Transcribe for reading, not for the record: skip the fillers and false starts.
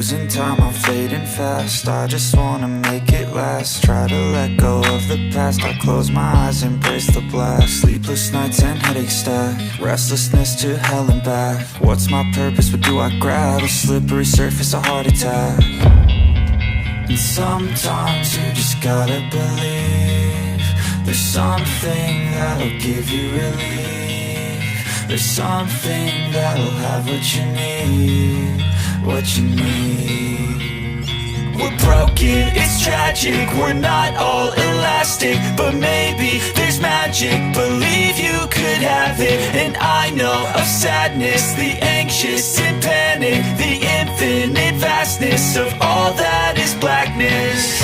losing time, I'm fading fast. I just wanna make it last. Try to let go of the past. I close my eyes, embrace the blast. Sleepless nights and headaches stack. Restlessness to hell and back. What's my purpose, what do I grab? A slippery surface, a heart attack. And sometimes you just gotta believe there's something that'll give you relief. There's something that'll have what you need, what you need. We're broken, it's tragic, we're not all elastic, but maybe there's magic. Believe you could have it. And I know of sadness, the anxious and panic, the infinite vastness of all that is blackness.